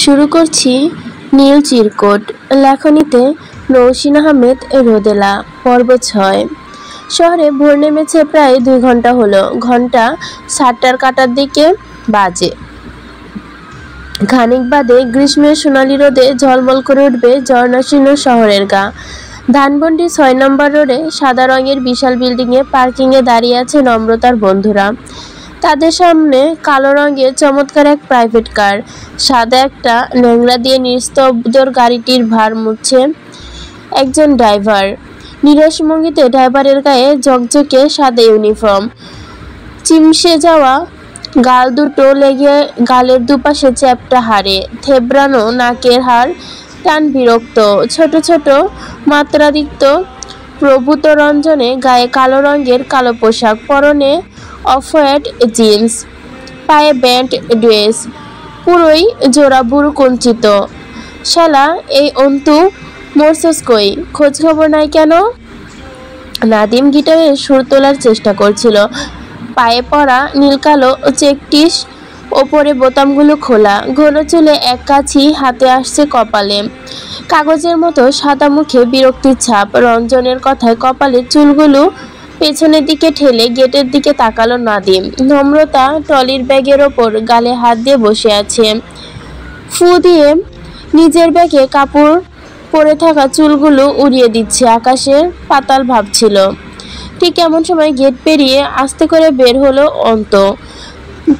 শুরু করছি নীল চিরকুট। লেখনীতে নৌসিন আহমেদ রোদেলা। পর্ব 6। শহরে ভোর নেমেছে প্রায় 2 ঘন্টা হলো। ঘন্টা 7টার কাটার দিকে বাজে। খানিক বাদে গ্রীষ্মের সোনালি রোদে ঝলমল করে উঠবে ঝর্ণাশীর্ণ শহরের গা। ধানমন্ডি 6 নম্বর রোডে সাদা রঙের বিশাল বিল্ডিংয়ে পার্কিংয়ে দাঁড়িয়ে আছে নম্রতার বন্ধুরা। তাদের সামনে কালো রঙের চমৎকার এক প্রাইভেট কার। সাদা একটা ন্যাংরা দিয়ে নিস্তব্ধর গাড়িটির ভার মুছছে একজন ড্রাইভার। নিরস ভঙ্গিতে ড্রাইভারের গায়ে ঝকঝকে সাদা ইউনিফর্ম। চিমসে যাওয়া গাল দুটো লেগে গালের দুপাশে চ্যাপ্টা হাড়ে থেবড়ানো নাকের হাড় টান বিরক্ত। ছোট ছোট মাত্রাতিরিক্ত প্রভূত রঞ্জনে গায়ে কালো রঙের কালো পোশাক, পরনে অফ হোয়াইট জিন্স, পায়ে ব্যান্ড ড্রেস, পুরোই জোড়া বুড়ো কুঞ্চিত। শালা এই অন্তু মরছস কই, খোঁজ খবর নাই কেন? নাদিম গিটারের সুর তোলার চেষ্টা করছিল। পায়ে পরা নীলকালো চেকটিস, ওপরে বোতামগুলো খোলা, ঘন চুলে এক কাছি হাতে আসছে কপালে। কাগজের মতো সাদা মুখে বিরক্তির ছাপ। রঞ্জনের কথায় কপালের চুলগুলো পেছনের দিকে ঠেলে গেটের দিকে তাকালো নাদিম। নম্রতা ট্রলির ব্যাগের ওপর গালে হাত দিয়ে বসে আছে। ফু দিয়ে নিজের ব্যাগে কাপড় পরে থাকা চুলগুলো উড়িয়ে দিচ্ছে। আকাশের পাতাল ভাবছিল। ঠিক এমন সময় গেট পেরিয়ে আস্তে করে বের হলো অন্ত।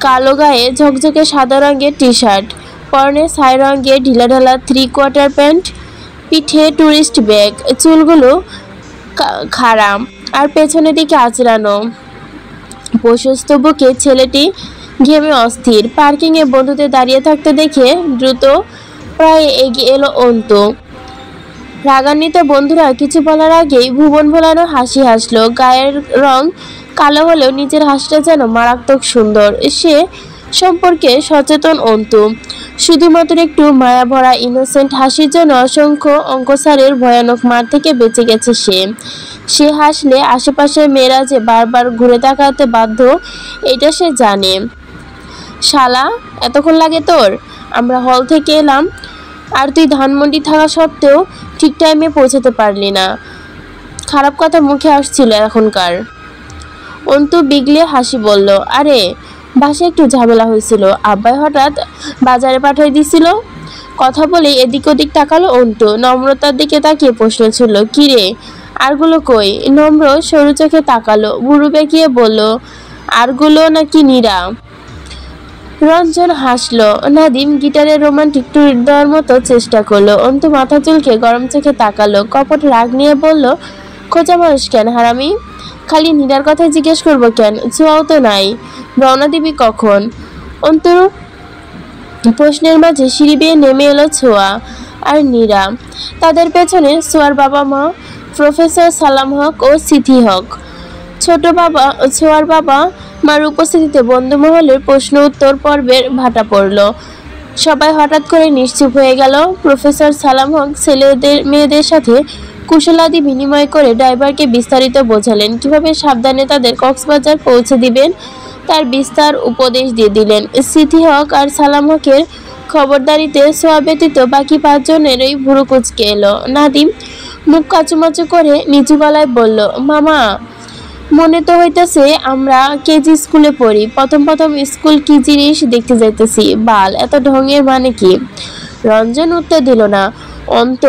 কালো গায়ে ঝকঝকে সাদা রঙের টি শার্ট, পরনে ছাই রঙের ঢিলাঢালা 3/4 প্যান্ট, পিঠে টুরিস্ট ব্যাগ, চুলগুলো খাড়া আর পেছনের দিকে আঁচড়ানো। প্রশস্ত বুকে ছেলেটি ঘেমে অস্থির। পার্কিংয়ে বন্ধুদের দাঁড়িয়ে থাকতে দেখে দ্রুত প্রায় এগিয়ে এলো অন্তু। রাগান্বিত বন্ধুরা কিছু বলার আগেই ভুবন ভোলানো হাসি হাসলো। গায়ের রং কালো হলেও নিজের হাসিটা যেন মারাত্মক সুন্দর। সে সম্পর্কে সচেতন অন্তু। শুধুমাত্র একটু মায়া ভরা ইনোসেন্ট হাসির জন্য অসংখ্য অঙ্কসারের ভয়ানক মার থেকে বেঁচে গেছে সে। সে হাসলে আশেপাশের মেয়েরা যে বারবার ঘুরে তাকাতে বাধ্য, এটা সে জানে। শালা, এতক্ষণ লাগে তোর? আমরা হল থেকে এলাম আর তুই ধানমন্ডি থাকা সত্ত্বেও ঠিক টাইমে পৌঁছাতে পারলি না। খারাপ কথা মুখে আসছিল এখনকার। অন্তু বিগলে হাসি বলল, আরে বাসায় একটু ঝামেলা হয়েছিল, আব্বাই হঠাৎ বাজারে পাঠিয়ে দিছিল। কথা বলে এদিক ওদিক তাকালো অন্তু। নম্রতার দিকে তাকিয়ে প্রশ্ন ছিল, কিরে আরগুলো কই? নম্র সরু চোখে তাকালো, বুড়ো বেঁকিয়ে বলল, আরগুলো নাকি নীরা? রঞ্জন হাসলো। নাদিম গিটারের রোমান্টিক টুর দেওয়ার মতো চেষ্টা করলো। অন্তু মাথা চুলকে গরম চোখে তাকালো, কপট রাগ নিয়ে বলল, খোঁজা মানুষ কেন হারামি? খালি নীরার কথা জিজ্ঞেস করবো কেন? ছোঁয়াও তো নাই। রওনা দিবি কখন? অন্তুর প্রশ্নের মাঝে সিঁড়ি বেয়ে নেমে এলো ছোঁয়া আর নীরা। তাদের পেছনে ছোঁয়ার বাবা মা প্রফেসর সালাম হক ও সিথি হক। ছোঁয়ার বাবা মার উপস্থিতিতে বন্ধুমহলের প্রশ্ন উত্তর পর্বের ভাটা পড়ল। সবাই হঠাৎ করে নিশ্চুপ হয়ে গেল। প্রফেসর সালাম হক ছেলেদের মেয়েদের সাথে কুশলাদি বিনিময় করে ড্রাইভারকে বিস্তারিত বোঝালেন, কিভাবে সাবধানে তাদের কক্সবাজার পৌঁছে দিবেন তার বিস্তার উপদেশ দিয়ে দিলেন। সিথি হক আর সালাম হকের খবরদারিতে ছোঁয়া ব্যতীত বাকি 5 জনেরই ভুরু কুঁচকে এলো। নাদিম মুখ কাচুমাচু করে নিচু গলায় বলল, মামা, মনে তো হইতেছে আমরা কেজি স্কুলে পড়ি। প্রথম স্কুল কি জিনিস দেখতে যাইতেছি। বাল, এত ঢঙের মানে কি? রঞ্জন উত্তর দিল না। অন্ত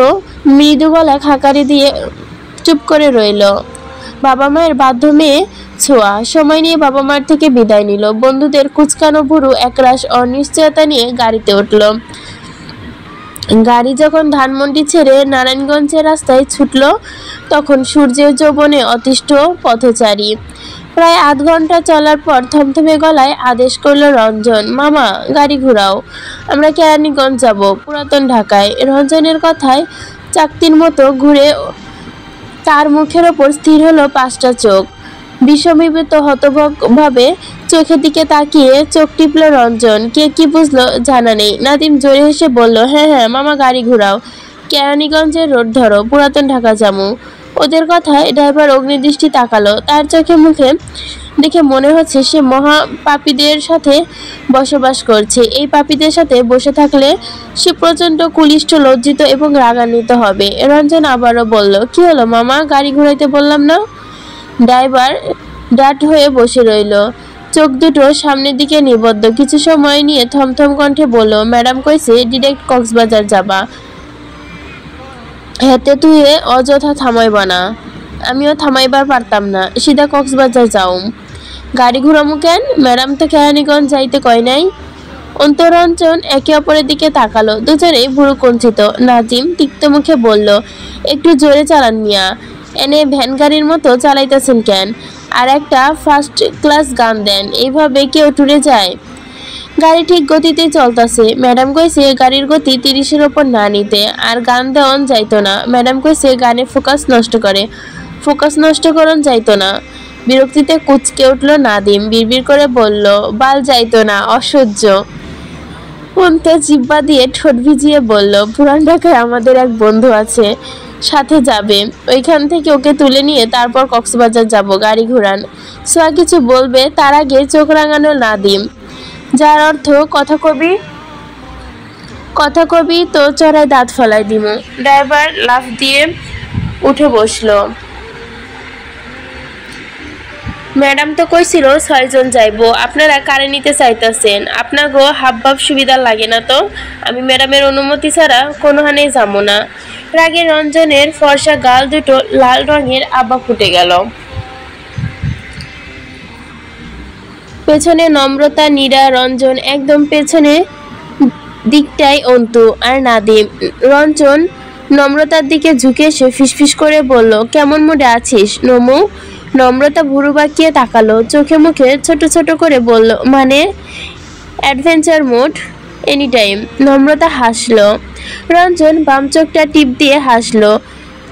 মৃদু গলা খাকারি দিয়ে চুপ করে রইল। বাবা মায়ের বাধ্য মেয়ে ছোঁয়া সময় নিয়ে বাবা মার থেকে বিদায় নিল। বন্ধুদের কুচকানো ভুরু একরাশ অনিশ্চয়তা নিয়ে গাড়িতে উঠল। গাড়ি যখন ধানমন্ডি ছেড়ে নারায়ণগঞ্জের রাস্তায় ছুটল, তখন সূর্যের যৌবনে অতিষ্ঠ পথচারী। প্রায় আধ ঘন্টা চলার পর থমথমে গলায় আদেশ করল রঞ্জন, মামা গাড়ি ঘুরাও, আমরা কেরানীগঞ্জ যাব, পুরাতন ঢাকায়। রঞ্জনের কথায় চাকতির মতো ঘুরে তার মুখের ওপর স্থির হলো 5টা চোখ। বিষমীভূত হতভম্ব ভাবে চোখের দিকে তাকিয়ে চোখ টিপল রঞ্জন। কে কি বুঝলো জানা নেই। নাদিম জোরে হেসে বলল, হ্যাঁ হ্যাঁ মামা, গাড়ি ঘুরাও, কেরানীগঞ্জের রোড ধরো, পুরাতন ঢাকা যামু। ওদের কথায় ড্রাইভার অগ্নিদৃষ্টি তাকালো। তার চোখে মুখে দেখে মনে হচ্ছে সে মহা পাপীদের সাথে বসবাস করছে। এই পাপীদের সাথে বসে থাকলে সে প্রচন্ড কুলিষ্ঠ, লজ্জিত এবং রাগান্বিত হবে। রঞ্জন আবারও বলল, কি হলো মামা, গাড়ি ঘুরাইতে বললাম না? ড্রাইভার ডাট হয়ে বসে রইল, চোখ দুটো সামনের দিকে নিবদ্ধ। কিছু সময় নিয়ে থমথম কণ্ঠে বলল, ম্যাডাম কইছে ডিরেক্ট কক্সবাজার যাবা, হেতে তুই অযথা থামাইবা না। আমিও থামাইবার পারতাম না, সিধা কক্সবাজার যাও। গাড়ি ঘুরামু কেন? ম্যাডাম তো কেরানীগঞ্জ যাইতে কয় নাই। অন্তরঞ্জন একে অপরের দিকে তাকালো, দুজনেই ভুরু কুঞ্চিত। নাজিম তিক্ত মুখে বলল, একটু জোরে চালান মিয়া, এনে ভ্যান গাড়ির মতো চালাইতেছেন কেন? আর একটা ফার্স্ট ক্লাস গান দেন, এইভাবে কেউ টুরে যায়? গাড়ি ঠিক গতিতে চলতেছে, ম্যাডাম কইছে গাড়ির গতি 30-এর ওপর না নিতে, আর গান দেওয়ান যাইতো না। ম্যাডাম কইছে গানে ফোকাস নষ্ট করে, ফোকাস নষ্ট করন যাইতো না। বিরক্তিতে কুচকে উঠল নাদিম, বিড়বিড় করে বলল, বাল যাইতো না, অসহ্য। অন্তে জিব্বা দিয়ে ঠোঁট ভিজিয়ে বলল, পুরান ঢাকায় আমাদের এক বন্ধু আছে, সাথে যাবে, ওইখান থেকে ওকে তুলে নিয়ে তারপর কক্সবাজার যাব, গাড়ি ঘোরান। সোয়া কিছু বলবে তার আগে চোখ রাঙানো নাদিম, যার অর্থ কথা কবি তো চড়ায় দাঁত ফলাই দিমু। ড্রাইভার লাফ দিয়ে উঠে বসলো। ম্যাডাম তো কইছিল 6 জন যাইবো, আপনারা কারে নিতে চাইতেছেন? আপনাগো হাবভাব সুবিধা লাগে না তো? আমি ম্যাডামের অনুমতি ছাড়া কোনোখানে যাবো না। রাগে রঞ্জনের ফর্সা গাল দুটো লাল রঙের আভা ফুটে গেল। পেছনে নম্রতা, নীরা, রঞ্জন, একদম পেছনে দিকটাই অন্তু আর নাদিম। রঞ্জন নম্রতার দিকে ঝুঁকে এসে ফিসফিস করে বলল, কেমন মুডে আছিস নমু? নম্রতা ভুরু বাঁকিয়ে তাকালো, চোখে মুখে ছোট ছোট করে বলল, মানে অ্যাডভেঞ্চার মুড, এনি টাইম। নম্রতা হাসলো। রঞ্জন বাম চোখটা টিপ দিয়ে হাসলো।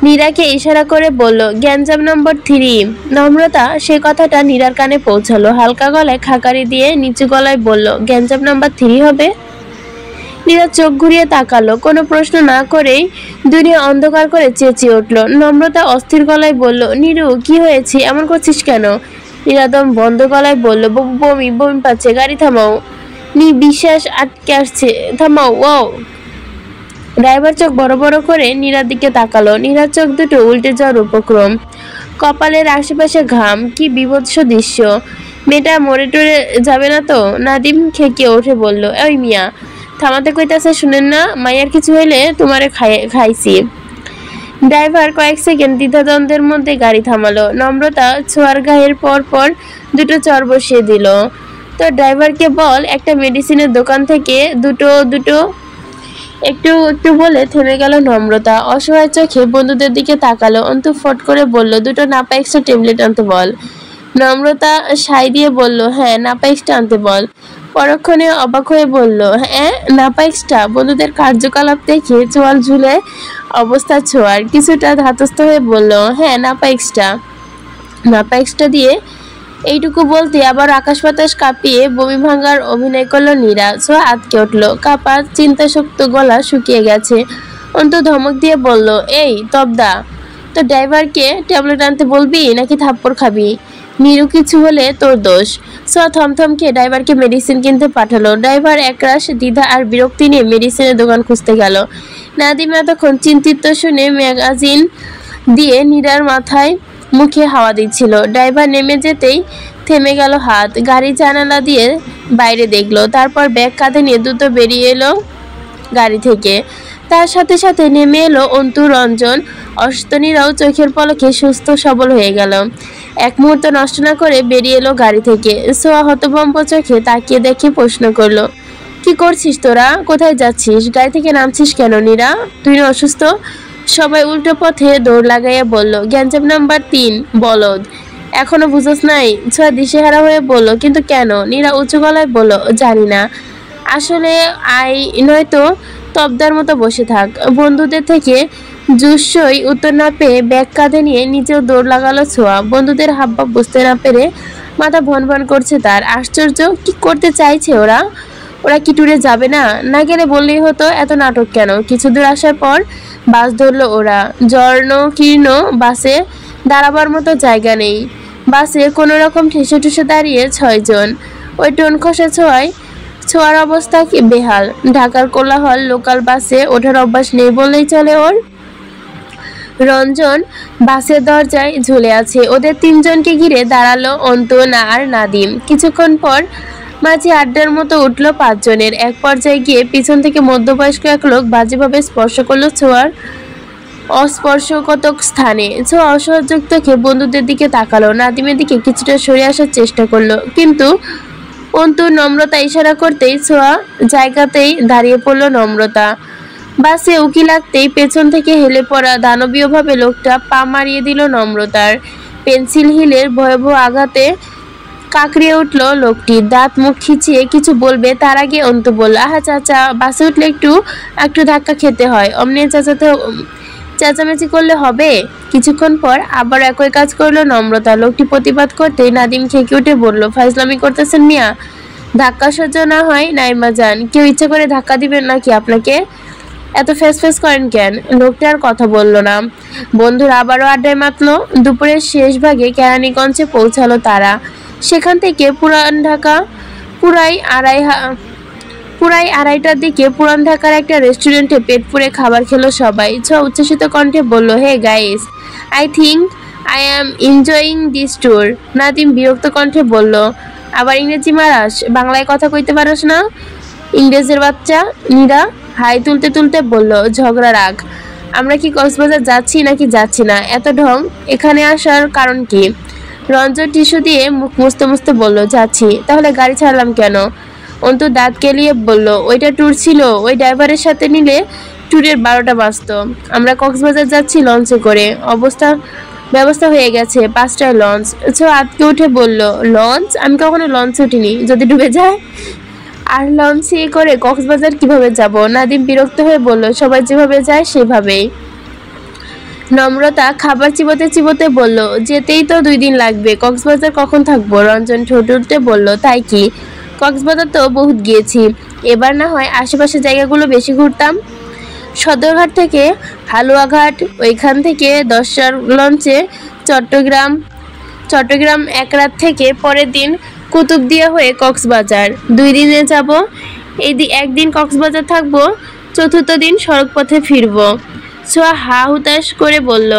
নীরাকে ইশারা করে বলল, গ্যাঞ্জাম নম্বর 3। নম্রতা সে কথাটা নীরার কানে পৌঁছালো। হালকা গলায় খাকারি দিয়ে নিচু গলায় বলল, গ্যাঞ্জাম নাম্বার 3 হবে? নীরা চোখ ঘুরিয়ে তাকালো। কোনো প্রশ্ন না করেই দুনিয়া অন্ধকার করে চেঁচিয়ে উঠল। নম্রতা অস্থির গলায় বলল, নীরু কি হয়েছে, এমন করছিস কেন? নীরাদম বন্ধ গলায় বলল, বমি বমি পাচ্ছে, গাড়ি থামাও। বিশ্বাস আটকে আসছে, থামাও। ও ড্রাইভার চোখ বড় বড় করে নীরার দিকে তাকালো। নীরার চোখ দুটো উল্টে যাওয়ার উপক্রম, কপালের আশেপাশে ঘাম। কি বিভৎস দৃশ্য! মেয়েটা মরে টরে যাবে না তো? নাদিম খেকিয়ে উঠে বলল, ওই মিয়া, থামাতে কইতাছে শুনেন না? মাইয়ার কিছু হইলে তোমারে খাইছি। ড্রাইভার কয়েক সেকেন্ড দ্বিধাদ্বন্দ্বের মধ্যে গাড়ি থামালো। নম্রতা ছোঁয়ার গায়ের পর পর দুটো চর বসিয়ে দিল। তো ড্রাইভারকে বল একটা মেডিসিনের দোকান থেকে দুটো একটু একটু বলে থেমে গেল নম্রতা। অসহায় চোখে বন্ধুদের দিকে তাকালো। অন্তু ফট করে বলল, দুটো নাপা এক্সট্রা ট্যাবলেট আনতে বল। নম্রতা সাই দিয়ে বলল, হ্যাঁ নাপা এক্সট্রা আনতে বল। পরক্ষণে অবাক হয়ে বলল, হ্যাঁ নাপা এক্সট্রা? বন্ধুদের কার্যকলাপ দেখে চোয়াল ঝুলে অবস্থা ছোঁয়ার কিছুটা ধাতস্থ হয়ে বলল, হ্যাঁ নাপা এক্সট্রা দিয়ে এইটুকু বলতে আবার আকাশ বাতাস কাঁপিয়ে বমি ভাঙার অভিনয় করলো নীরা। ছোঁয়া আটকে উঠলো, কাপা চিন্তাশক্ত গলা শুকিয়ে গেছে। অন্তু ধমক দিয়ে বলল, এই তবদা, তো ড্রাইভারকে ট্যাবলেট আনতে বলবি নাকি থাপ্পড় খাবি? নীরু কিছু হলে তোর দোষ। ছোঁয়া থমথমকে ড্রাইভারকে মেডিসিন কিনতে পাঠালো। ড্রাইভার একরাশ দ্বিধা আর বিরক্তি নিয়ে মেডিসিনের দোকান খুঁজতে গেল। নাদিম এতক্ষণ চিন্তিত শুনে ম্যাগাজিন দিয়ে নীরার মাথায় মুখে হাওয়া দিচ্ছিল। ড্রাইভার নেমে যেতেই থেমে গেল হাত। গাড়ি জানালা দিয়ে বাইরে দেখলো, তারপর ব্যাগ কাঁধে নিয়ে দ্রুত বেরিয়ে এলো গাড়ি থেকে। তার সাথে সাথে নেমে এলো অন্তু, রঞ্জন। অষ্টনীরাও চোখের পলকে সুস্থ সবল হয়ে গেল। এক মুহূর্ত নষ্ট না করে বেরিয়ে এলো গাড়ি থেকে। সোয়া হতভম্ব চোখে তাকিয়ে দেখে প্রশ্ন করলো, কি করছিস তোরা? কোথায় যাচ্ছিস? গাড়ি থেকে নামছিস কেন নীরা? তুই না অসুস্থ? সবাই উল্টো পথে দৌড় লাগাইয়া বলল, গ্যাঞ্জাম নাম্বার 3 বলদ, এখনো বুঝোস নাই? ছোঁয়া দিশেহারা হয়ে বলল, কিন্তু কেন? নীরা উঁচু গলায় বলল, জানি না আসলে, নয়তো তবদার মতো বসে থাক। বন্ধুদের থেকে জুস্সই উত্তর না পেয়ে ব্যাগ কাঁধে নিয়ে নিজেও দৌড় লাগালো ছোঁয়া। বন্ধুদের হাবভাব বুঝতে না পেরে মাথা ভন ভন করছে তার। আশ্চর্য, কি করতে চাইছে ওরা? ওরা কি ট্যুরে যাবে না? না গেলে বললেই হতো, এত নাটক কেন? কিছু দূর আসার পর বাস ধরলো ওরা। জর্ণকীর্ণ বাসে দাঁড়াবার মতো জায়গা নেই। বাসে কোনো রকম ঠেসে ঠুসে দাঁড়িয়ে 6 জন। ওই টোন খসা ছোঁয়ার অবস্থা কি বেহাল। ঢাকার কোলাহল লোকাল বাসে ওঠার অভ্যাস নেই বললেই চলে ওর। রঞ্জন বাসের দরজায় ঝুলে আছে। ওদের 3 জনকে ঘিরে দাঁড়ালো অন্তু, না আর নাদিম। কিছুক্ষণ পর মাঝে আড্ডার মতো উঠলো 5 জনের। এক পর্যায়ে গিয়ে পিছন থেকে মধ্যবয়স্ক এক লোক বাজেভাবে স্পর্শ করলো ছোঁয়ার অস্পর্শকতক স্থানে। ছোঁয়া অসহযোগ চোখে বন্ধুদের দিকে তাকালো, নাদিমের দিকে কিছুটা সরে আসার চেষ্টা করলো, কিন্তু অন্তু নম্রতা ইশারা করতেই ছোঁয়া জায়গাতেই দাঁড়িয়ে পড়লো নম্রতা। বাসে উকি লাগতেই পেছন থেকে হেলে পড়া দানবীয়ভাবে লোকটা পা মারিয়ে দিল নম্রতার। পেন্সিল হিলের ভয়াবহ আঘাতে কাকড়িয়ে উঠল লোকটি। দাঁত মুখ খিচিয়ে কিছু বলবে তার আগে অন্তু বলল, আহা চাচা, বাসে উঠলে একটু ধাক্কা খেতে হয়, অমনি চেঁচামেচি করলে হবে? কিছুক্ষণ পর আবার একই কাজ করলো নম্রতা। লোকটি প্রতিবাদ করতেই নাদিম খেকে উঠে বলল, ফাইজলামি করতেছেন মিয়া? ধাক্কা সহ্য না হয় নাইমা যান, কেউ ইচ্ছা করে ধাক্কা দিবেন নাকি আপনাকে? এত ফেস করেন কেন? লোকটা আর কথা বলল না। বন্ধুরা আবারও আড্ডায় মাতলো। দুপুরের শেষ ভাগে কেরানীগঞ্জে পৌঁছালো তারা। সেখান থেকে পুরাই আড়াইটার দিকে পুরান ঢাকার একটা রেস্টুরেন্টে পেট পুরে খাবার খেলো সবাই। উচ্ছ্বসিত কণ্ঠে বলল, hey guys, I think I am enjoying this tour. Nadim বিরক্ত কণ্ঠে বলল, আবার ইংরেজি মারাস? বাংলায় কথা কইতে পারস না? ইংরেজের বাচ্চা। নীরা হাই তুলতে তুলতে বলল, ঝগড়া রাগ। আমরা কি কক্সবাজার যাচ্ছি নাকি যাচ্ছি না? এত ঢং এখানে আসার কারণ কি? রঞ্জন টিস্যু দিয়ে মুখ মুছতে বলল, যাচ্ছি। তাহলে গাড়ি ছাড়লাম কেন? অন্তু দাঁত কেলিয়ে বলল, ওইটা ট্যুর ছিল, ওই ড্রাইভারের সাথে নিলে ট্যুরের 12টা বাজত। আমরা কক্সবাজার যাচ্ছি লঞ্চে করে, ব্যবস্থা হয়ে গেছে, 5টায় লঞ্চ। আতকে উঠে বলল, লঞ্চ? আমি কখনো লঞ্চে উঠিনি, যদি ডুবে যায়? আর লঞ্চে করে কক্সবাজার কিভাবে যাব? নাদিম বিরক্ত হয়ে বলল, সবাই যেভাবে যায় সেভাবেই। নম্রতা খাবার চিবোতে বলল, যেতেই তো 2 দিন লাগবে, কক্সবাজার কখন থাকবো? রঞ্জন ঠোঁট উঠতে বলল, তাই কি? কক্সবাজার তো বহুত গিয়েছি, এবার না হয় আশেপাশের জায়গাগুলো বেশি ঘুরতাম। সদরঘাট থেকে হালুয়াঘাট, ওইখান থেকে 10টার লঞ্চে চট্টগ্রাম 1 রাত থেকে পরের দিন কুতুবদিয়া হয়ে কক্সবাজার। 2 দিনে যাব। একদিন কক্সবাজার থাকবো, 4র্থ দিন সড়ক পথে ফিরবো। ছোঁয়া হা হুতাশ করে বলল,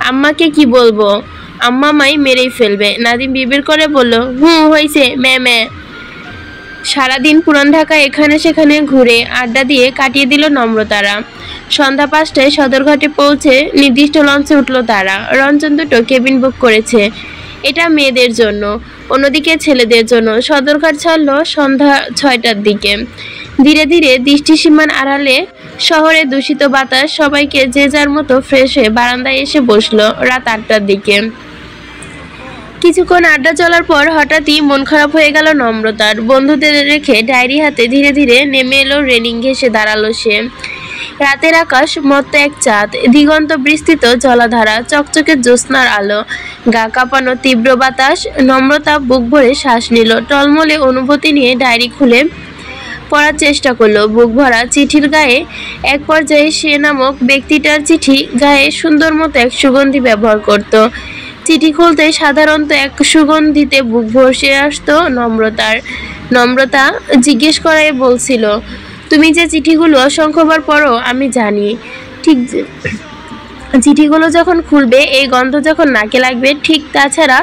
আম্মাকে কি বলবো? আম্মা মাই মেরেই ফেলবে। নাদিম বিড়বিড় করে বলল, হয়েছে ম্যা। সারাদিন পুরান ঢাকা এখানে সেখানে ঘুরে আড্ডা দিয়ে কাটিয়ে দিল নম্রতারা। সন্ধ্যা 5টায় সদরঘাটে পৌঁছে নির্দিষ্ট লঞ্চে উঠল তারা। রঞ্জন 2টো কেবিন বুক করেছে, এটা মেয়েদের জন্য, অন্যদিকে ছেলেদের জন্য। সদরঘাট ছাড়লো সন্ধ্যা 6টার দিকে। ধীরে ধীরে দৃষ্টিসীমার আড়ালে শহরে দূষিত বাতাস সবাইকে যে যার মতো ফ্রেশ হয়ে বারান্দায় এসে বসলো। রাত 8টার দিকে কিছুক্ষণ আড্ডা চলার পর হঠাৎই মন খারাপ হয়ে গেল নম্রতার। বন্ধুদের রেখে ডায়েরি হাতে ধীরে ধীরে নেমে এলো রেলিং ঘেঁষে দাঁড়ালো সে। রাতের আকাশ মত্ত এক চাঁদ, দিগন্ত বিস্তৃত জলাধারা, চকচকে জ্যোৎস্নার আলো, গা কাঁপানো তীব্র বাতাস। নম্রতা বুক ভরে শ্বাস নিল, টলমলে অনুভূতি নিয়ে ডায়েরি খুলে পড়ার চেষ্টা করলো। বুক ভরা চিঠির গায়ে এক পর্যায়ে সে নামক ব্যক্তিটার চিঠি গায়ে সুন্দর মতো এক সুগন্ধি ব্যবহার করত। চিঠি খুলতে সাধারণত এক সুগন্ধিতে বুক ভরসে আসতো নম্রতার। নম্রতা জিজ্ঞেস করায় বলছিল, তুমি যে চিঠিগুলো অসংখ্যবার পড়ো আমি জানি, ঠিক চিঠিগুলো যখন খুলবে এই গন্ধ যখন নাকে লাগবে, ঠিক তাছাড়া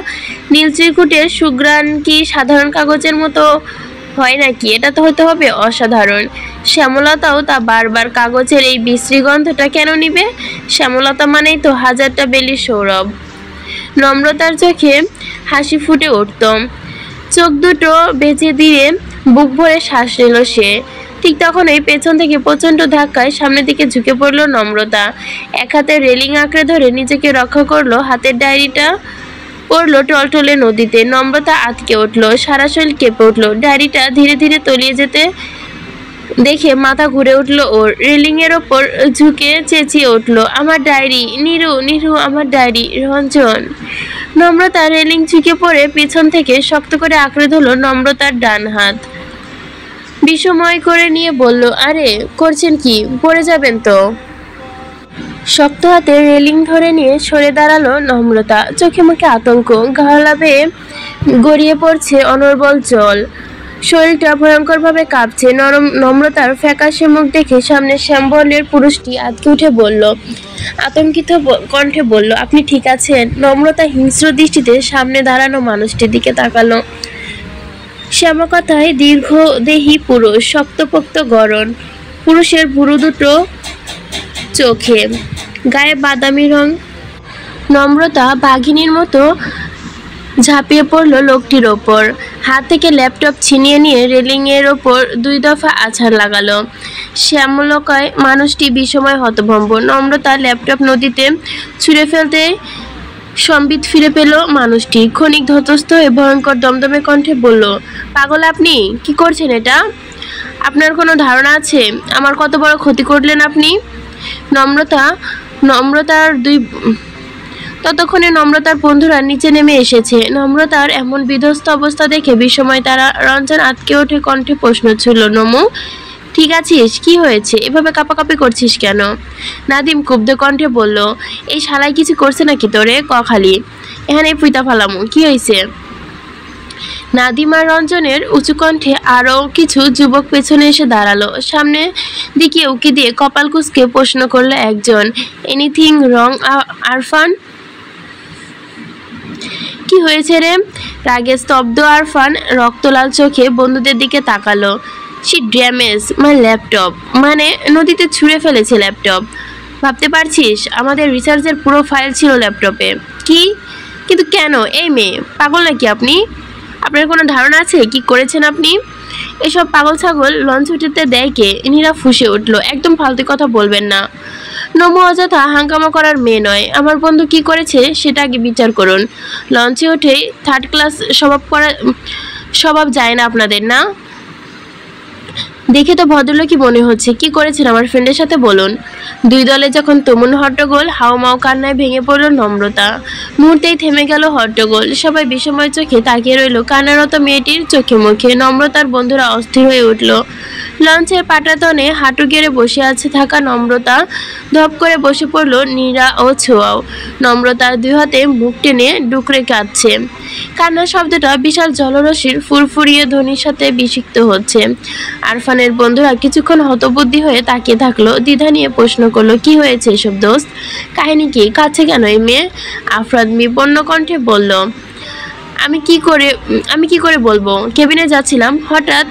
নীল চিরকুটের সুঘ্রাণ কি সাধারণ কাগজের মতো হয় নাকি? এটা তো হতে হবে অসাধারণ। শ্যামলতাও তা বারবার কাগজের এই বিশ্রী গন্ধটা কেন নিবে? শ্যামলতা মানেই তো হাজারটা বেলির সৌরভ। নম্রতার চোখে হাসি ফুটে উঠত, চোখ দুটো বেঁচে দিয়ে বুক ভরে শ্বাস নিল সে। ঠিক তখনই পেছন থেকে প্রচণ্ড ধাক্কায় সামনের দিকে ঝুঁকে পড়ল নম্রতা। এক হাতে রেলিং আঁকড়ে ধরে নিজেকে রক্ষা করলো, হাতের ডায়েরিটা পড়লো টলটলে নদীতে। নম্রতা আটকে উঠল, সারা শরীর কেঁপে উঠল। ডায়েরিটা ধীরে ধীরে তলিয়ে যেতে দেখে মাথা ঘুরে উঠল ওর। রেলিং এর ওপর ঝুঁকে চেঁচিয়ে উঠল, আমার ডায়েরি, নিরু আমার ডায়েরি। রঞ্জন। নম্রতা রেলিং ঝুঁকে পড়ে পিছন থেকে শক্ত করে আঁকড়ে ধরল নম্রতার ডান হাত। বিস্ময় করে নিয়ে বলল, আরে করছেন কি, পড়ে যাবেন তো। শক্ত হাতে রেলিং ধরে নিয়ে সরে দাঁড়ালো নম্রতা। চোখে মুখে আতঙ্ক, গলা বেয়ে গড়িয়ে পড়ছে অনর্বল জল, শরীরটা ভয়ঙ্করভাবে কাঁপছে। নম্রতার ফ্যাকাশে মুখ দেখে সামনে শ্যামবর্ণের পুরুষটি আঁতকে উঠে বলল, আতঙ্কিত কণ্ঠে বলল, আপনি ঠিক আছেন? নম্রতা হিংস্র দৃষ্টিতে সামনে দাঁড়ানো মানুষটির দিকে তাকালো। শ্যামকাথায় দীর্ঘদেহী পুরুষ, শক্তপোক্ত গড়ন, পুরুষের ভুরু দুটো চোখে, গায়ে বাদামি রং। নম্রতা বাঘিনীর মতো ঝাঁপিয়ে পড়ল লোকটির ওপর, হাত থেকে ল্যাপটপ ছিনিয়ে নিয়ে রেলিংয়ের ওপর 2 দফা আছাড় লাগালো। শ্যামলকায় মানুষটি বিস্ময় হতভম্ব। নম্রতা ল্যাপটপ নদীতে ছুঁড়ে ফেলতে সম্বিত ফিরে পেল মানুষটি। ক্ষণিক ধতস্থ হয়ে ভয়ঙ্কর দমদমে কণ্ঠে বলল, পাগল আপনি? কি করছেন এটা? আপনার কোনো ধারণা আছে আমার কত বড় ক্ষতি করলেন আপনি? ততক্ষণে নম্রতার বন্ধুরা নিচে নেমে এসেছে। নম্রতার এমন বিধ্বস্ত অবস্থা দেখে বিস্ময় তারা রঞ্জন আটকে ওঠে কণ্ঠে প্রশ্ন ছিল, নমু ঠিক আছিস? কি হয়েছে, এভাবে কাঁপাকাঁপি করছিস কেন? নাদিম ক্ষুব্ধ কণ্ঠে বলল, এই শালাই কিছু করছে নাকি তোরে? খালি এখানে পুইতা ফালামু, কি হয়েছে? নাদিম আর রঞ্জনের উঁচু কণ্ঠে আরও কিছু যুবক পেছনে এসে দাঁড়ালো। সামনে দিকে উকি দিয়ে কপাল কুঁচকে প্রশ্ন করলো একজন, এনিথিং রং আরফান? কি হয়েছে রে? রাগে স্তব্ধ আরফান রক্তলাল চোখে বন্ধুদের দিকে তাকালো। শি ড্যামেজ মাই ল্যাপটপ, মানে নদীতে ছুঁড়ে ফেলেছে ল্যাপটপ। ভাবতে পারছিস আমাদের রিসার্চের পুরো ফাইল ছিল ল্যাপটপে। কি? কিন্তু কেন? এই মেয়ে পাগল নাকি আপনি? আপনার কোনো ধারণা আছে কি করেছেন আপনি? এসব পাগল ছাগল লঞ্চ উঠতে দেয় কে? নীরা ফুঁসে উঠল, একদম ফালতু কথা বলবেন না। নমু অযথা হাঙ্গামা করার মেয়ে নয়। আমার বন্ধু কি করেছে সেটা আগে বিচার করুন। লঞ্চে উঠে 3rd ক্লাস স্বভাব যায় না আপনাদের, না? দেখে তো ভদ্রলোকই মনে হচ্ছে। কি করেছেন আমার ফ্রেন্ডের সাথে বলুন। 2 দলে যখন তুমুল হট্টগোল, হাওমাও কান্নায় ভেঙে পড়ল নম্রতা। মুহূর্তেই থেমে গেল হট্টগোল। সবাই বিষময় চোখে তাকিয়ে রইল কান্নারত মেয়েটির চোখে মুখে। নম্রতার বন্ধুরা অস্থির হয়ে উঠল। লঞ্চের পাটাতনে হাঁটু গেড়ে বসে আছে থাকা নম্রতা ধপ করে বসে পড়ল নীরা ও ছোঁয়াও। নম্রতার 2 হাতে মুখ টেনে ডুকরে কাঁদছে। কান্নার শব্দটা বিশাল জলরশির ফুরফুরিয়ে ধ্বনির সাথে বিষিক্ত হচ্ছে। আরফানের বন্ধুরা কিছুক্ষণ হতবুদ্ধি হয়ে তাকিয়ে থাকলো। দ্বিধা নিয়ে প্রশ্ন করলো, কি হয়েছে এসব দোস্ত? কাহিনী কি? কাছে কেন এই মেয়ে? আফরাদ বিপন্ন কণ্ঠে বলল, আমি কি করে বলবো? কেবিনে যাচ্ছিলাম, হঠাৎ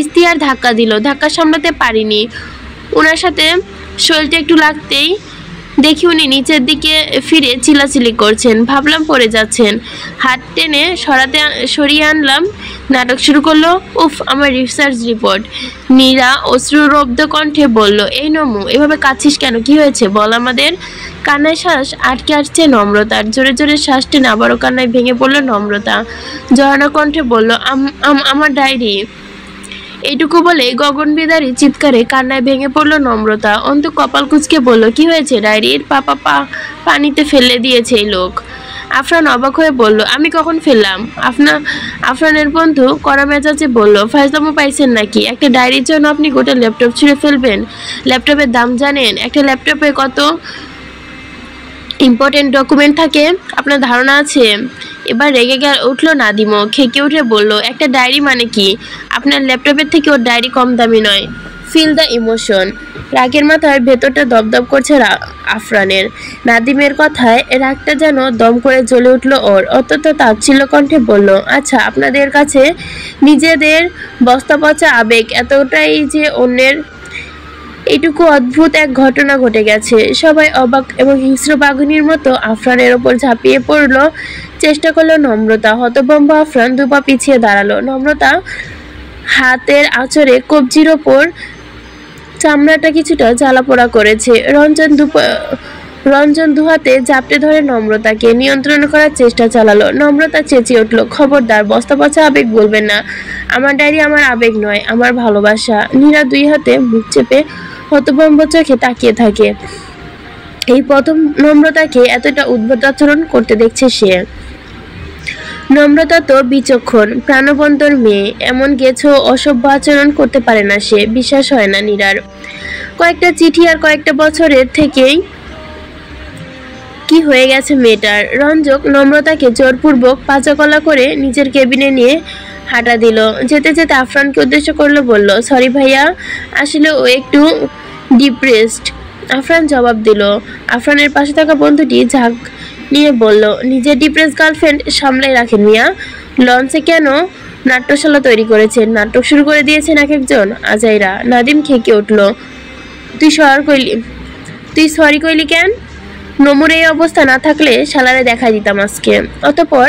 ইস্তিয়ার ধাক্কা দিল। ধাক্কা সামলাতে পারিনি। ওনার সাথে শরীরটা একটু লাগতেই দেখি উনি নিচের দিকে ফিরে চিল্লাচিল্লি করছেন। ভাবলাম পড়ে যাচ্ছেন। হাত টেনে সরিয়ে আনলাম। নাটক শুরু করলো। উফ, আমার রিসার্চ রিপোর্ট। নীরা অশ্রুরব্ধ কণ্ঠে বলল, এই নমু এভাবে কাঁদছিস কেন? কি হয়েছে বল আমাদের। কান্নায় শ্বাস আটকে আসছে নম্রতার। জোরে জোরে শ্বাস টেনে আবারও কান্নায় ভেঙে পড়ল নম্রতা। জড়ানো কণ্ঠে বলল, আমার ডায়েরি। এইটুকু বলে গগনবিদারী চিৎকারে কান্নায় ভেঙে পড়ল নম্রতা। অন্তু কপাল কুঁচকে বলল, কি হয়েছে ডায়েরির? পানিতে ফেলে দিয়েছে এই লোক। আফরান অবাক হয়ে বলল, আমি কখন ফেললাম? আফরানের বন্ধু কড়া মেজাজে বলল, ফায়জামো পাইছেন নাকি? একটা ডায়েরির জন্য আপনি গোটা ল্যাপটপ ছুঁড়ে ফেলবেন? ল্যাপটপের দাম জানেন? একটা ল্যাপটপে কত ইম্পর্টেন্ট ডকুমেন্ট থাকে আপনার ধারণা আছে? এবার রেগে উঠলো নাদিমও। খেকে উঠে বলল, একটা ডায়েরি মানে কি? আপনার ল্যাপটপের থেকে ওর ডায়েরি কম দামি নয়। Feel the emotion. রাগের মাথায় ভেতরটা দপদপ করছে আফরানের। নাদিমের কথায় রাগটা যেন দম করে জ্বলে উঠলো ওর। অত্যন্ত তাচ্ছিল্য কণ্ঠে বলল, আচ্ছা আপনাদের কাছে নিজেদের বস্তা পচা আবেগ এতটাই যে অন্যের এইটুকু অদ্ভুত এক ঘটনা ঘটে গেছে। সবাই অবাক এবং হিংস্র বাঘিনীর মতো আফরানের ওপর ঝাঁপিয়ে পড়ল। চেষ্টা করলো নম্রতা। হতভম্ব আফরান 2 পা পিছিয়ে দাঁড়ালো। নম্রতা হাতের আঁচড়ে কবজির ওপর চামড়াটা কিছুটা জ্বালাপোড়া করেছে। রঞ্জন 2 হাতে জাপটে ধরে নম্রতাকে নিয়ন্ত্রণ করার চেষ্টা চালালো। নম্রতা চেঁচিয়ে উঠল, খবরদার বস্তা পচা আবেগ বলবেন না। আমার ডায়েরি আমার আবেগ নয়, আমার ভালোবাসা। নীরা 2 হাতে মুখ চেপে হতভম্ব চোখে তাকিয়ে থাকে। এই প্রথম নম্রতাকে এতটা উদ্ভট আচরণ করতে দেখছে সে। নম্রতা তো বিচক্ষণ, প্রাণবন্তর মেয়ে, এমন গেছো অসভ্য আচরণ করতে পারে না সে। বিশ্বাস হয় না নীরার। কয়েকটা চিঠি আর কয়েকটা বছরের থেকেই কি হয়ে গেছে মেয়েটার। রঞ্জক নম্রতাকে জোরপূর্বক পাচাকলা করে নিজের কেবিনে নিয়ে হাঁটা দিল। যেতে যেতে আফরানকে উদ্দেশ্য করলো, বলল, সরি ভাইয়া, আসলে ও একটু ডিপ্রেসড। আফরান জবাব দিল। আফরানের পাশে থাকা বন্ধুটি ঝাঁক নিয়ে বলল, নিজের ডিপ্রেস গার্লফ্রেন্ড সামলাই রাখেন মিয়া। লঞ্চে কেন নাট্যশালা তৈরি করেছেন? নাটক শুরু করে দিয়েছেন এক একজন আজাইরা। নাদিম খেকে উঠল। তুই সরি কইলি কেন? নমুর এই অবস্থা না থাকলে শালারে দেখা দিতাম আজকে। অতঃপর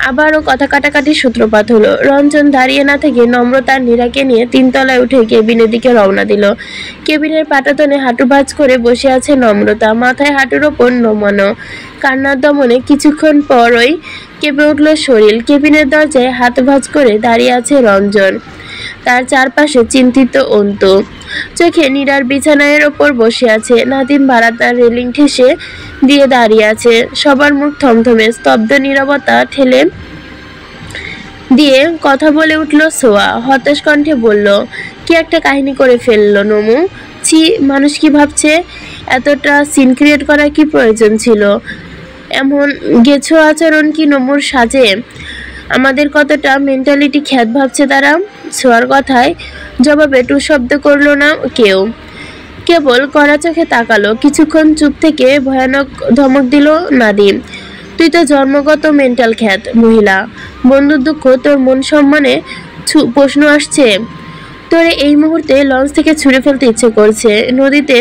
আবারও কথা কাটাকাটির সূত্রপাত হলো। রঞ্জন দাঁড়িয়ে না থেকে নম্রতা নীরাকে নিয়ে 3 তলায় উঠে কেবিনের দিকে রওনা দিল। কেবিনের পাটাতনে হাঁটু ভাঁজ করে বসে আছে নম্রতা, মাথায় হাঁটুর ওপর নমানো। কান্নার দমনে কিছুক্ষণ পরই কেঁপে উঠল শরীর। কেবিনের দরজায় হাত ভাঁজ করে দাঁড়িয়ে আছে রঞ্জন, তার চারপাশে চিন্তিত অন্তু। চোখে নীরার বিছানার ওপর বসে আছে। নাদিম বারান্দার রেলিং ঠেসে দিয়ে দাঁড়িয়ে আছে। সবার মুখ থমথমে, স্তব্ধ নীরবতা ঠেলে দিয়ে কথা বলে উঠল সোয়া। হতাশ কণ্ঠে বলল, কি একটা কাহিনী করে ফেললো নমু। ছি, মানুষ কি ভাবছে? এতটা সিন ক্রিয়েট করার কি প্রয়োজন ছিল? এমন গেছো আচরণ কি নমুর সাজে? আমাদের কতটা মেন্টালিটি খ্যাত ভাবছে তারা। ছোঁয়ার কথায় জবাবে টু শব্দ করলো না কেউ, কেবল কড়া চোখে তাকালো। কিছুক্ষণ চুপ থেকে ভয়ানক ধমক দিল নাদিম, তুই তো জন্মগত মেন্টাল খ্যাত মহিলা। বন্ধুর দুঃখ তোর মন সম্মানে প্রশ্ন আসছে? তোরে এই মুহূর্তে লঞ্চ থেকে ছুঁড়ে ফেলতে ইচ্ছে করছে। নদীতে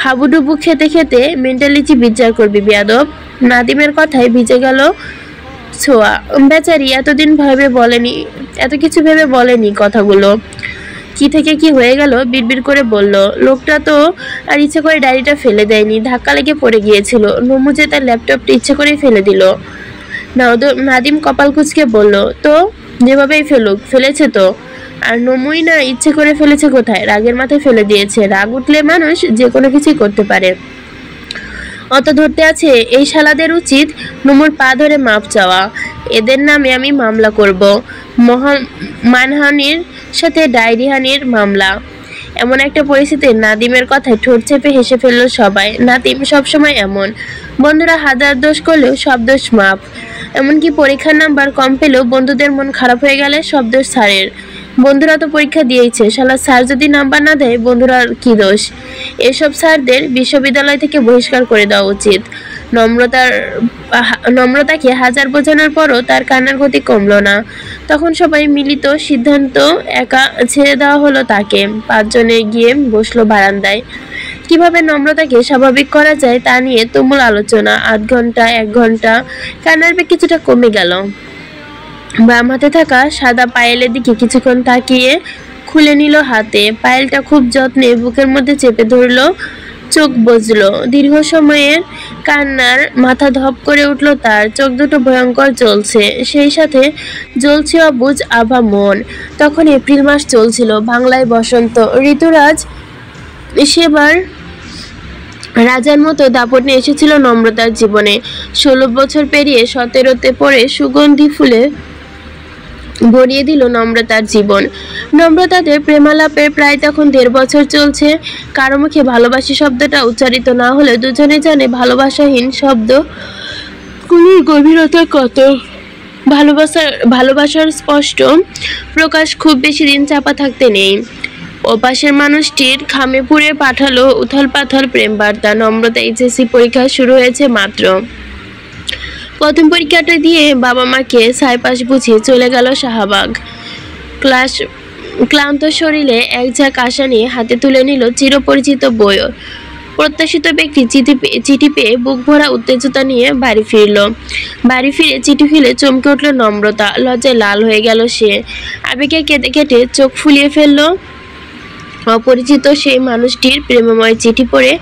হাবুডুবু খেতে খেতে মেন্টালিটি বিচার করবি বেয়াদব। নাদিমের কথায় ভিজে গেল ছোঁয়া। বেচারি এত কিছু ভেবে বলেনি কথাগুলো। কি থেকে কি হয়ে গেল বিড়বিড় করে বলল, লোকটা তো আর ইচ্ছে করে ডায়েরিটা ফেলে দেয়নি, ধাক্কা লেগে পড়ে গিয়েছিল। নমু যে তার ল্যাপটপটা ইচ্ছে করে ফেলে দিল। নাদিম কপাল কুঁচকে বলল, তো যেভাবেই ফেলেছে তো। আর নমুই না ইচ্ছে করে ফেলেছে কোথায়? রাগের মাথায় ফেলে দিয়েছে। রাগ উঠলে মানুষ যে কোনো কিছুই করতে পারে। অত ধরতে আছে? এই শালাদের উচিত নমুর পা ধরে মাপ চাওয়া। এদের নামে আমি মামলা করব, মানহানির সাথে ডায়েরিহানির মামলা। এমন একটা পরিস্থিতি নাদিমের কথায় ঠোঁট চেপে হেসে ফেলল সবাই। নাদিম সবসময় এমন, বন্ধুরা হাজার দোষ করলেও সব দোষ মাপ। এমনকি পরীক্ষার নাম্বার কম পেলেও বন্ধুদের মন খারাপ হয়ে গেলে সব দোষ স্যারের। বন্ধুরা তো পরীক্ষা দিয়েইছে, শালা স্যার যদি নাম্বার না দেয় বন্ধুরার কি দোষ? এসব স্যারদের বিশ্ববিদ্যালয় থেকে বহিষ্কার করে দেওয়া উচিত। নম্রতাকে হাজার বোঝানোর পরও তার কান্নার গতি কমল না। তখন সবাই মিলিত সিদ্ধান্ত, একা ছেড়ে দেওয়া হলো তাকে। 5 জনে গিয়ে বসলো বারান্দায়। কিভাবে নম্রতাকে স্বাভাবিক করা যায় তা নিয়ে তুমুল আলোচনা। 8 ঘন্টা 1 ঘন্টা কান্নার বেগ কিছুটা কমে গেল। বাম হাতে থাকা সাদা পায়েলের দিকে কিছুক্ষণ তাকিয়ে খুলে নিল হাতে। পায়েলটা খুব যত্নে বুকের মধ্যে চেপে ধরলো। চোখ বুজলো। দীর্ঘ সময়ের কান্নার মাথা ধপ করে উঠল তার। চোখ দুটো ভয়ঙ্কর জ্বলছে, সেই সাথে জ্বলছে অবুঝ আভা মন। তখন এপ্রিল মাস চলছিল, বাংলায় বসন্ত। ঋতুরাজ সেবার রাজার মতো দাপটে এসেছিল নম্রতার জীবনে। 16 বছর পেরিয়ে 17তে পড়ে সুগন্ধি ফুলে ভরিয়ে দিল নম্রতার জীবন। নম্রতাদের প্রেমালাপের প্রায় তখন 1.5 বছর চলছে। কারো মুখে ভালোবাসি শব্দটা উচ্চারিত না হলে দুজনে জানে ভালোবাসাহীন শব্দ গুলির গভীরতা কত। ভালোবাসার স্পষ্ট প্রকাশ খুব বেশি দিন চাপা থাকতে নেই। ওপাশের মানুষটির খামে পুড়ে পাঠালো উথাল পাথাল প্রেম বার্তা। নম্রতা এইচএসসি পরীক্ষা শুরু হয়েছে মাত্র। প্রথম পরীক্ষাটা দিয়ে বাবা মাকে ছাইপাশ বুঝিয়ে চলে গেল শাহবাগ। ক্লান্ত শরীরে এক ঝাঁক আশা নিয়ে হাতে তুলে নিল চিরপরিচিত বই। প্রত্যাশিত ব্যক্তি চিঠি পেয়ে বুক ভরা উত্তেজনা নিয়ে বাড়ি ফিরল। বাড়ি ফিরে চিঠি খুলে চমকে উঠল নম্রতা। লজ্জায় লাল হয়ে গেল সে। আবেগে কেঁদে কেটে চোখ ফুলিয়ে ফেলল। অপরিচিত সেই মানুষটির প্রেমময় চিঠি পড়ে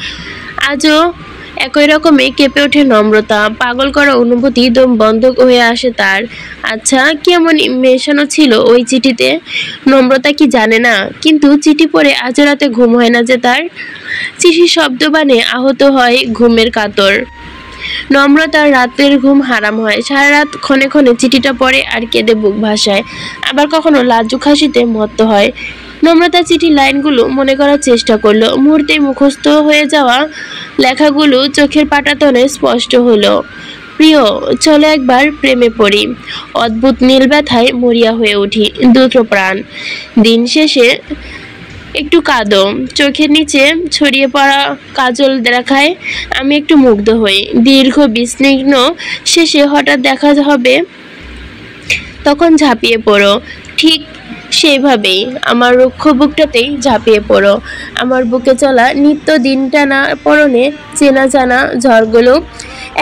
আজও একই রকমে কেঁপে ওঠে নম্রতা। পাগল করা অনুভূতি দম বন্ধ হয়ে আসে তার। আচ্ছা, কেমন মেশানো ছিল ওই চিঠিতে? নম্রতা কি জানে না? কিন্তু চিঠি পড়ে আজ রাতে ঘুম হয় না যে তার। চিঠির শব্দবাণে আহত হয় ঘুমের কাতর। নম্রতার রাতের ঘুম হারাম হয়। সারা রাত ক্ষণে ক্ষণে চিঠিটা পড়ে আর কেঁদে বুক ভাসায়, আবার কখনো লাজুক হাসিতে মত্ত হয়। নম্রতা চিঠি লাইনগুলো মনে করার চেষ্টা করলো, মুহূর্তে মুখস্থ হয়ে যাওয়া লেখাগুলো চোখের পাটাতনে স্পষ্ট হলো। প্রিয়, চলো একবার প্রেমে পড়ি। অদ্ভুত নীল ব্যথায় মরিয়া হয়ে উঠি, দ্রুত প্রাণ। দিন শেষে একটু কাঁদো, চোখের নিচে ছড়িয়ে পড়া কাজল দেখায় আমি একটু মুগ্ধ হই। দীর্ঘ বিস্নিগ্ন শেষে হঠাৎ দেখা হবে, তখন ঝাঁপিয়ে পড়ো। ঠিক সেইভাবেই আমার রুক্ষ বুকটাতেই ঝাঁপিয়ে পড়ো। আমার বুকে চলা নিত্য দিনটানা পরনে চেনা জানা ঝড়গুলো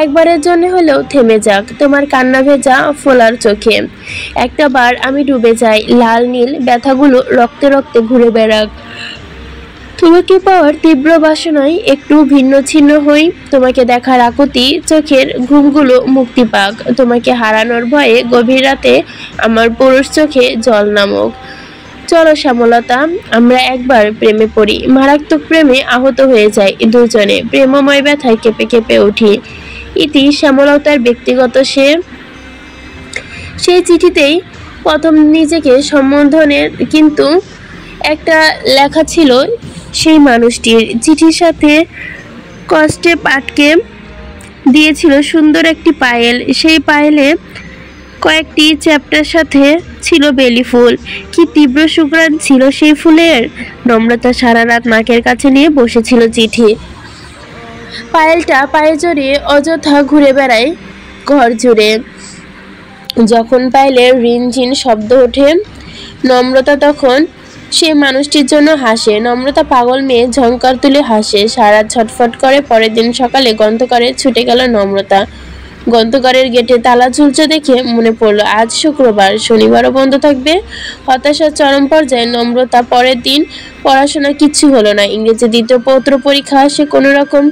একবারের জন্য হলেও থেমে যাক তোমার কান্না ভেজা ফোলার চোখে। একটা বার আমি ডুবে যাই, লাল নীল ব্যথাগুলো রক্তে রক্তে ঘুরে বেড়াক। তোমাকে পাওয়ার তীব্র বাসনায় একটু ভিন্ন ছিন্ন হই, তোমাকে দেখার আকুতি চোখের ঘুমগুলো মুক্তি পাক, তোমাকে হারানোর ভয়ে গভীর রাতে আমার পুরুষ চোখে জল নামুক। চলো শ্যামলতা, আমরা একবার প্রেমে পড়ি। মারাত্মক প্রেমে আহত হয়ে যায় দুজনে, প্রেমময় ব্যথায় কেঁপে কেঁপে উঠি। ইতি শ্যামলতার ব্যক্তিগত সেই চিঠিতেই প্রথম নিজেকে সম্বোধনের কিন্তু একটা লেখা ছিল সেই মানুষটির। চিঠির সাথে কষ্টে পাটকে দিয়েছিল সুন্দর একটি পায়েল, সেই পায়েলে কয়েকটি চ্যাপ্টার সাথে ছিল বেলি ফুল। কি তীব্র সুঘ্রাণ ছিল সেই ফুলের। নম্রতা সারা রাত নাকের কাছে নিয়ে বসেছিল চিঠি। পায়েলটা পায়ে জড়িয়ে অযথা ঘুরে বেড়ায় ঘর জুড়ে। যখন পায়েলের রিনঝিন শব্দ ওঠে, নম্রতা তখন সে মানুষটির জন্য হাসে। নম্রতা পাগল মেয়ে ঝংকার তুলে হাসে, সারা ছটফট করে। পরের দিন সকালে গ্রন্থকারে ছুটে গেল নম্রতা। গ্রন্থকারের গেটে তালা ঝুলছে দেখে মনে পড়লো আজ শুক্রবার, শনিবারও বন্ধ থাকবে। হতাশার চরম পর্যায়ে নম্রতা পরের দিন পড়াশোনা কিচ্ছু হলো না। ইংরেজি দ্বিতীয় পত্র পরীক্ষা সে কোনো রকম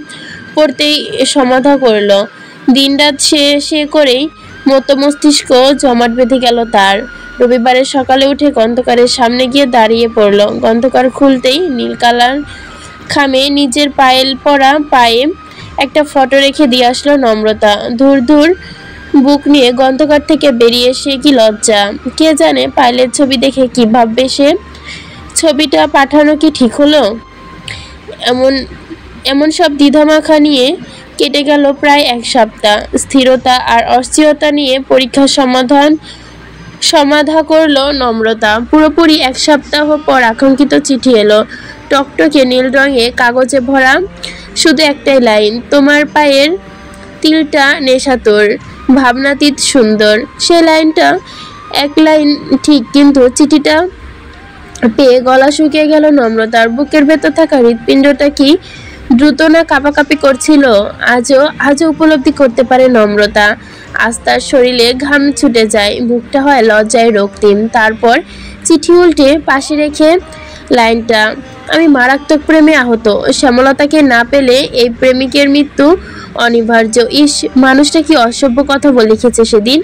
পড়তেই সমাধা করলো। দিনরাত সে করেই মত মস্তিষ্ক জমাট বেঁধে গেল তার। রবিবারের সকালে উঠে গ্রন্থকারের সামনে গিয়ে দাঁড়িয়ে পড়ল। গ্রন্থকার খুলতেই নীল কালার খামে নিজের পায়েল পরা পায়ে একটা ফটো রেখে দিয়ে আসলো নম্রতা। ধুর ধুর বুক নিয়ে গ্রন্থকার থেকে বেরিয়ে এসে কি লজ্জা। কে জানে পায়েলের ছবি দেখে কি ভাববে সে। ছবিটা পাঠানো কি ঠিক হলো? এমন সব দ্বিধামাখা নিয়ে কেটে গেল প্রায় এক সপ্তাহ। স্থিরতা আর অস্থিরতা নিয়ে পরীক্ষার সমাধা করলো নম্রতা। পুরোপুরি এক সপ্তাহ পর আকাঙ্ক্ষিত চিঠি এলো, টকটকে নীল রঙে কাগজে ভরা। শুধু একটাই লাইন, তোমার পায়ের তিলটা নেশাতোর, ভাবনাতীত সুন্দর। সে লাইনটা এক লাইন ঠিক, কিন্তু চিঠিটা পেয়ে গলা শুকিয়ে গেল নম্রতার। বুকের ভেতর থাকা হৃৎপিণ্ডটা কি দ্রুত না কাঁপাকাঁপি করছিল আজও উপলব্ধি করতে পারে নম্রতা। আজ তার শরীরে ঘাম ছুটে যায়, মুখটা হয় লজ্জায় রক্তিম। তারপর চিঠি উল্টে পাশে রেখে লাইনটা, আমি মারাত্মক প্রেমে আহত, শ্যামলতাকে না পেলে এই প্রেমিকের মৃত্যু অনিবার্য। ইস, মানুষটা কি অসভ্য কথা বলে লিখেছে সেদিন।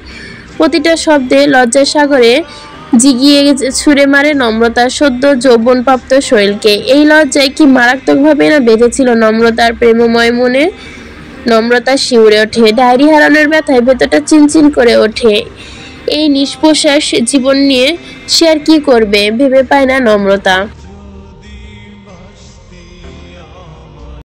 প্রতিটা শব্দে লজ্জার সাগরে জিগিয়ে ছুঁড়ে মারে নম্রতার সদ্য যৌবনপ্রাপ্ত শরীরকে। এই লজ্জায় কি মারাত্মকভাবে না বেঁধেছিল নম্রতার প্রেমময় মনে। নম্রতা শিউরে ওঠে, ডায়েরি হারানোর ব্যথায় ভেতরটা চিনচিন করে ওঠে। এই নিষ্প্রশ্বাস জীবন নিয়ে সে আর কি করবে ভেবে পায় না নম্রতা।